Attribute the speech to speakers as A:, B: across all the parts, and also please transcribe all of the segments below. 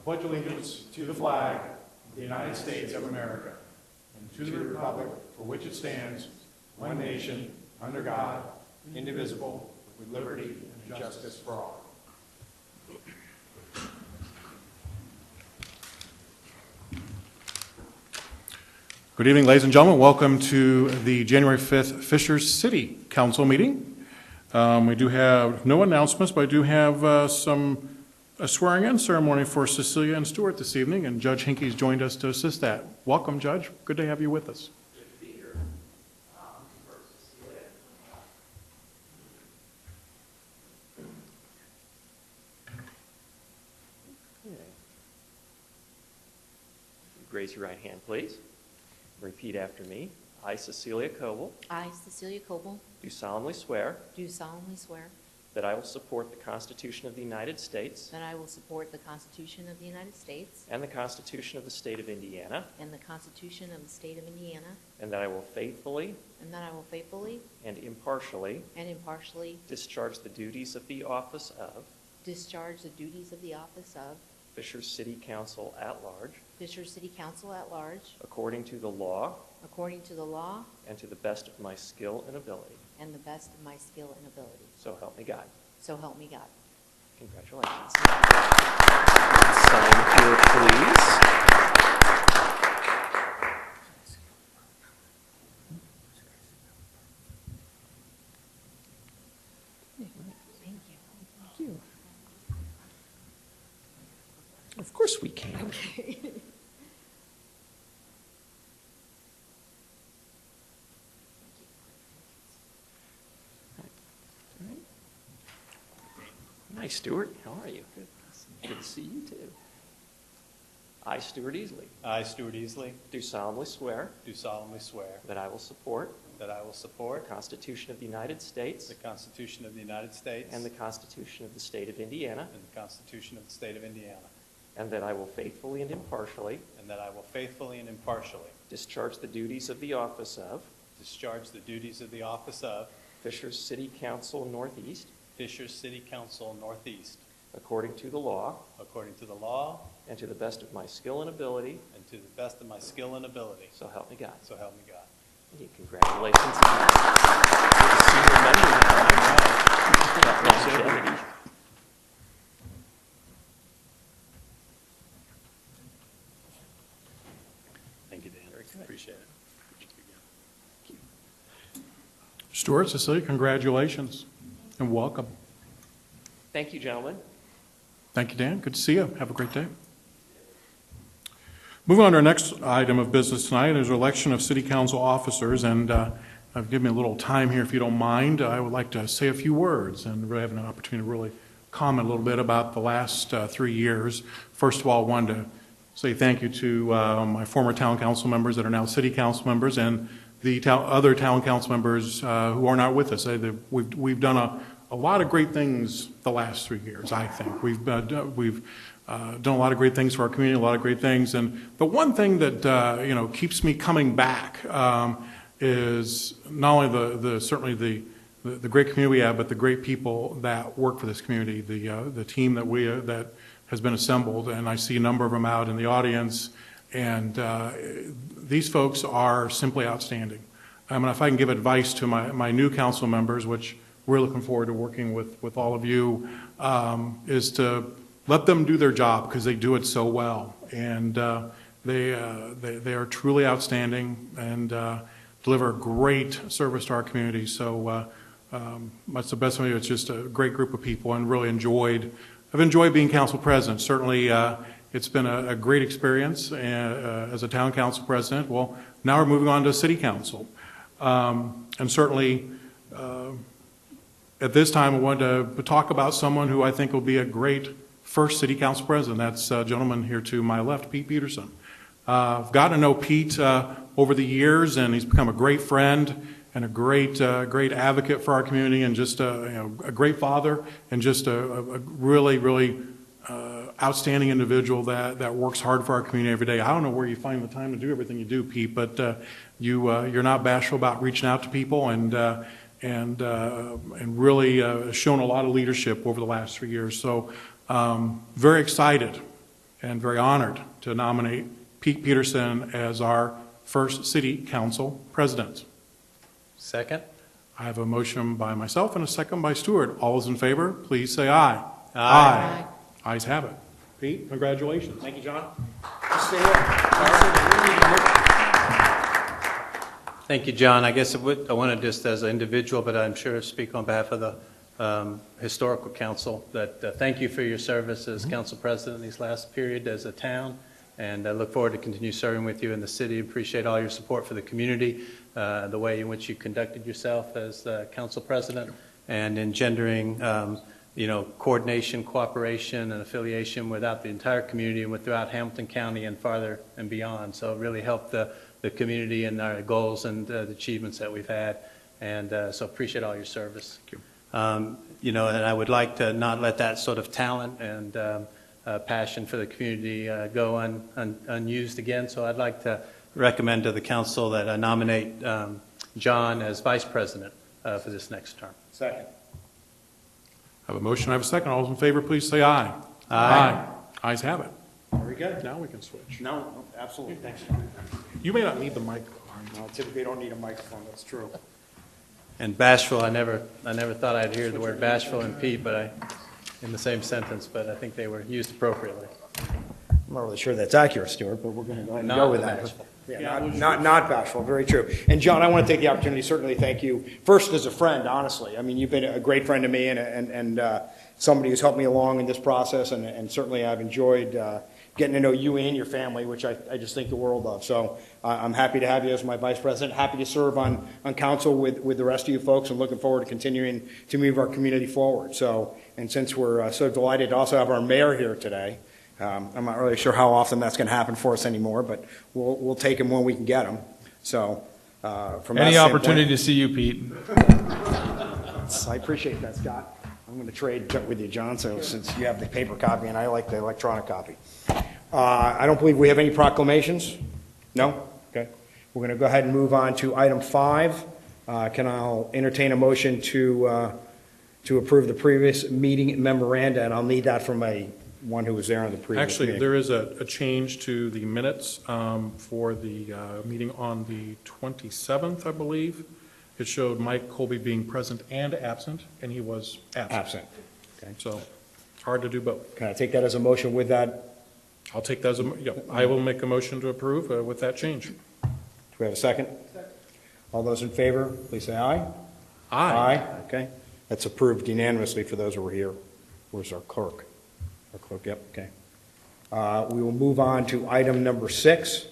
A: pledge allegiance to the flag of the United States of America and to the republic for which it stands, one nation, under God, indivisible, with liberty and justice for all. Good evening, ladies and gentlemen. Welcome to the January 5th Fishers City Council meeting. We do have no announcements, but I do have a swearing-in ceremony for Cecilia and Stuart this evening, and Judge Hinkey's joined us to assist that. Welcome, Judge. Good to have you with us.
B: Good to be here. First, Cecilia. Okay. Raise your right hand, please. Repeat after me. I, Cecilia Coble,
C: I, Cecilia Coble,
B: do solemnly swear
C: do solemnly swear
B: that I will support the Constitution of the United States
C: that I will support the Constitution of the United States
B: and the Constitution of the State of Indiana,
C: and the Constitution of the State of Indiana,
B: and that I will faithfully
C: and that I will faithfully
B: and impartially
C: and impartially
B: discharge the duties of the office of
C: discharge the duties of the office of
B: Fishers City Council at large,
C: Fishers City Council at large,
B: according to the law
C: according to the law
B: and to the best of my skill and ability.
C: and the best of my skill and ability.
B: So help me God.
C: So help me God.
B: Congratulations. Sign here, please.
C: Thank you.
B: Thank you. Of course we can. Hi, Stuart. How are you? Good to see you, too. I, Stuart Easley,
D: I, Stuart Easley,
B: do solemnly swear
D: do solemnly swear
B: that I will support
D: that I will
B: the
D: support
B: Constitution of the United States
D: the Constitution of the United States
B: and the Constitution of the State of Indiana,
D: and the Constitution of the State of Indiana,
B: and that I will faithfully and impartially
D: and that I will faithfully and impartially
B: discharge the duties of the office of
D: discharge the duties of the office of
B: Fishers City Council Northeast
D: Fishers City Council Northeast, according
B: according to the law
D: to the law
B: and to the best of my skill and ability.
D: and to the best of my skill and ability.
B: So help me God.
D: So help me God.
B: Thank you. Congratulations on that. Good to see your memory. That longevity.
D: Thank you, Dan.
B: good.
D: Appreciate it.
A: Stuart, Cecilia, congratulations and welcome.
B: Thank you, gentlemen.
A: Thank you, Dan. Good to see you. Have a great day. Moving on to our next item of business tonight is election of city council officers, and I've given me a little time here if you don't mind. I would like to say a few words and really have an opportunity to really comment a little bit about the last 3 years. First of all, I wanted to say thank you to my former town council members that are now city council members and the other town council members who are not with us. We've done a lot of great things the last 3 years, I think. We've done a lot of great things for our community, a lot of great things. And the one thing that keeps me coming back is not only certainly the great community we have, but the great people that work for this community, the team that has been assembled. And I see a number of them out in the audience, and these folks are simply outstanding. I mean, if I can give advice to my new council members, which we're looking forward to working with all of you, is to let them do their job because they do it so well. And they are truly outstanding and deliver great service to our community. So that's the best way. It's just a great group of people, and really I've enjoyed being council president. Certainly it's been a great experience as a town council president. Well, now we're moving on to city council. And certainly at this time I wanted to talk about someone who I think will be a great first city council president. That's a gentleman here to my left, Pete Peterson. I've gotten to know Pete over the years, and he's become a great friend and a great advocate for our community, and just a great father, and just a really outstanding individual that works hard for our community every day. I don't know where you find the time to do everything you do, Pete, but you're not bashful about reaching out to people, and really shown a lot of leadership over the last 3 years. So very excited and very honored to nominate Pete Peterson as our first city council president.
D: Second?
A: I have a motion by myself and a second by Stuart. All those in favor, please say aye.
D: Aye.
A: Ayes have it. Pete, congratulations.
E: Thank you, John. Stay here.
D: Thank you, John. I guess I want to just, as an individual, but I'm sure speak on behalf of the Historical Council, that thank you for your service as council president in these last period as a town, and I look forward to continue serving with you in the city. Appreciate all your support for the community, the way in which you conducted yourself as the council president, and engendering coordination, cooperation, and affiliation without the entire community and throughout Hamilton County and farther and beyond. So it really helped the community and our goals and the achievements that we've had. And so appreciate all your service. And I would like to not let that sort of talent and passion for the community go unused again. So I'd like to recommend to the council that I nominate John as vice president for this next term.
E: Second.
A: I have a motion, I have a second. All those in favor, please say aye.
D: Aye.
A: Ayes have it.
E: Very good.
A: Now we can switch.
E: No, absolutely. Thanks, John.
A: You may not need the mic.
E: No, typically you don't need a microphone, that's true.
D: And bashful, I never thought I'd hear the word bashful and Pete, in the same sentence, but I think they were used appropriately.
E: I'm not really sure that's accurate, Stuart, but we're going to go ahead and
D: Not
E: go with
D: bashful.
E: that. Yeah, not bashful, very true. And John, I want to take the opportunity to certainly thank you, first as a friend, honestly. I mean, you've been a great friend to me and somebody who's helped me along in this process, and certainly I've enjoyed getting to know you and your family, which I just think the world of. So I'm happy to have you as my vice president, happy to serve on council with the rest of you folks, and looking forward to continuing to move our community forward. So, and since we're so delighted to also have our mayor here today, I'm not really sure how often that's going to happen for us anymore, but we'll take him when we can get him. So from
F: Any
E: that
F: opportunity to see you, Pete.
E: I appreciate that, Scott. I'm going to trade with you, John, so since you have the paper copy and I like the electronic copy. I don't believe we have any proclamations. No? Okay. We're going to go ahead and move on to item 5. I'll entertain a motion to approve the previous meeting memoranda, and I'll need that from one who was there on the previous
A: Actually,
E: meeting.
A: there is a change to the minutes for the meeting on the 27th, I believe. It showed Mike Colby being present and absent, and he was absent.
E: Absent. Okay.
A: So it's hard to do both.
E: Can I take that as a motion with that?
A: I'll take that as I will make a motion to approve with that change.
E: Do we have a second? Second. All those in favor, please say aye.
A: Aye.
E: Okay. That's approved unanimously for those who were here. Where's our clerk? Our clerk, yep, okay. We will move on to item number 6,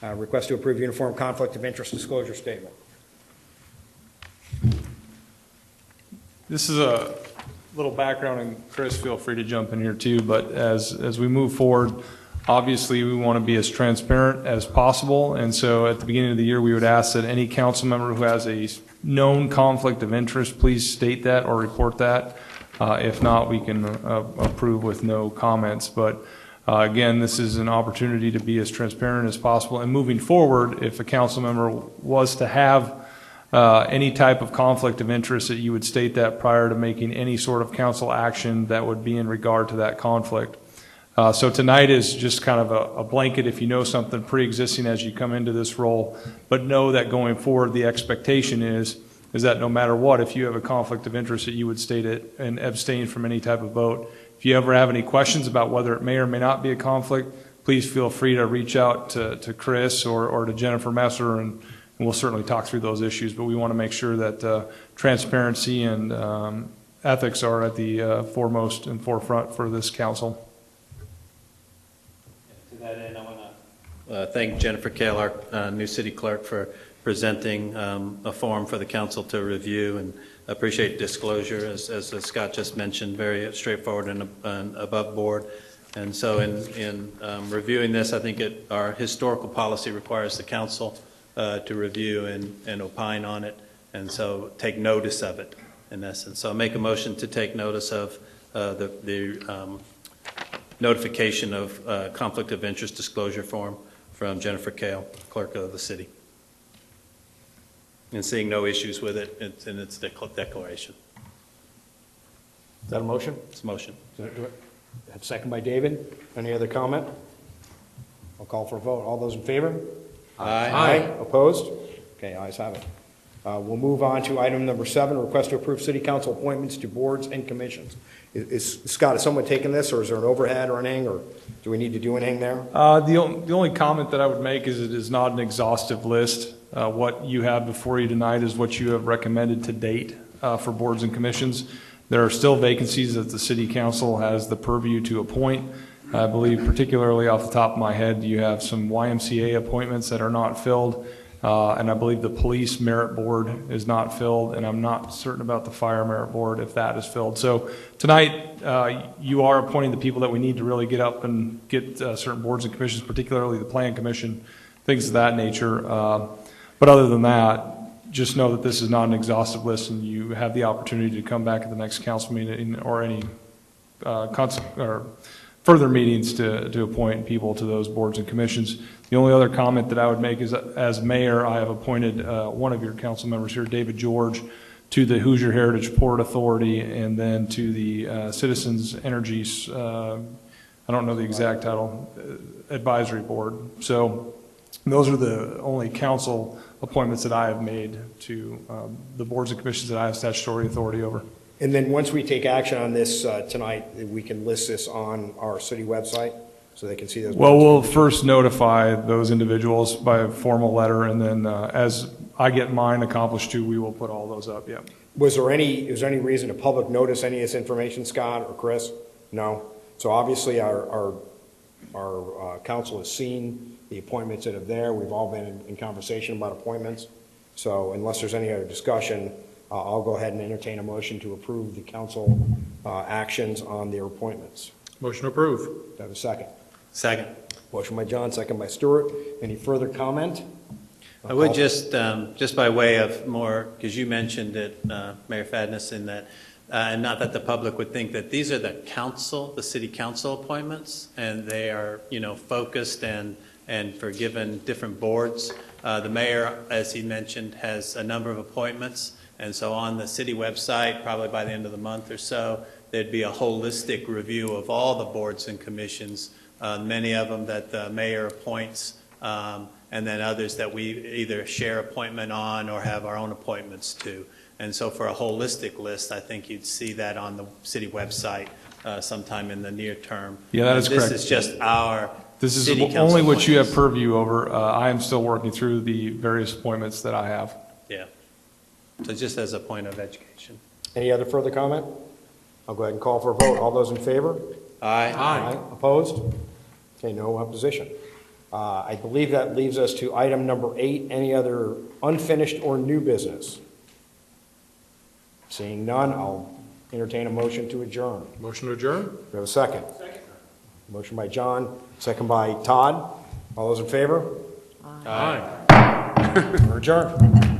E: request to approve uniform conflict of interest disclosure statement.
F: This is a little background, and Chris, feel free to jump in here too, but as we move forward, obviously we want to be as transparent as possible, and so at the beginning of the year we would ask that any council member who has a known conflict of interest, please state that or report that. If not, we can approve with no comments, but again, this is an opportunity to be as transparent as possible, and moving forward, if a council member was to have any type of conflict of interest, that you would state that prior to making any sort of council action that would be in regard to that conflict. So tonight is just kind of a blanket if you know something pre-existing as you come into this role, but know that going forward the expectation is that no matter what, if you have a conflict of interest, that you would state it and abstain from any type of vote. If you ever have any questions about whether it may or may not be a conflict, please feel free to reach out to Chris or to Jennifer Messer, and we'll certainly talk through those issues, but we want to make sure that transparency and ethics are at the foremost and forefront for this council.
D: To that end, I want to thank Jennifer Kale, our new city clerk, for presenting a form for the council to review, and appreciate disclosure, as Scott just mentioned, very straightforward and above board. And so in reviewing this, I think our historical policy requires the council to review and opine on it, and so take notice of it, in essence. So I'll make a motion to take notice of the notification of conflict of interest disclosure form from Jennifer Kale, clerk of the city. And seeing no issues with it, it's in its declaration.
E: Is that a motion?
D: It's a motion.
E: Do it? That's second by David. Any other comment? I'll call for a vote. All those in favor?
D: Aye.
E: Opposed? Okay, ayes have it. We'll move on to item number 7, request to approve city council appointments to boards and commissions. Scott, is someone taking this, or is there an overhead or anything, or do we need to do anything there?
F: The only comment that I would make is it is not an exhaustive list. What you have before you tonight is what you have recommended to date for boards and commissions. There are still vacancies that the city council has the purview to appoint. I believe particularly off the top of my head, you have some YMCA appointments that are not filled. And I believe the police merit board is not filled, and I'm not certain about the fire merit board if that is filled. So tonight, you are appointing the people that we need to really get up and get certain boards and commissions, particularly the plan commission, things of that nature. But other than that, just know that this is not an exhaustive list, and you have the opportunity to come back at the next council meeting or any further meetings to appoint people to those boards and commissions. The only other comment that I would make is, as mayor, I have appointed one of your council members here, David George, to the Hoosier Heritage Port Authority, and then to the Citizens Energy, I don't know the exact title, Advisory Board. So those are the only council appointments that I have made to the boards and commissions that I have statutory authority over.
E: And then once we take action on this tonight, we can list this on our city website so they can see those.
F: Well, we'll first notify those individuals by a formal letter, and then as I get mine accomplished too, we will put all those up, yeah.
E: Was there any reason to public notice any of this information, Scott or Chris? No? So obviously our council has seen the appointments that are there. We've all been in conversation about appointments. So unless there's any other discussion, I'll go ahead and entertain a motion to approve the council actions on their appointments.
A: Motion approved.
E: Do I have a second?
D: Second.
E: Motion by John, second by Stuart. Any further comment?
D: I would just by way of more, because you mentioned it, Mayor Fadness, in that, and not that the public would think that these are the city council appointments, and they are, focused and for given different boards. The mayor, as he mentioned, has a number of appointments, and so on the city website, probably by the end of the month or so, there'd be a holistic review of all the boards and commissions, many of them that the mayor appoints, and then others that we either share appointment on or have our own appointments to. And so for a holistic list, I think you'd see that on the city website sometime in the near term.
F: Yeah, that is correct.
D: This is just our
F: This is
D: city council
F: only what you have
D: appointments.
F: purview over. I am still working through the various appointments that I have.
D: Yeah. So just as a point of education.
E: Any other further comment? I'll go ahead and call for a vote. All those in favor?
D: Aye.
E: Opposed? Okay, no opposition. I believe that leaves us to item number 8, any other unfinished or new business? Seeing none, I'll entertain a motion to adjourn.
A: Motion to adjourn?
E: Do we have a second? Second. Motion by John, second by Todd. All those in favor?
A: Aye.
E: We're adjourned.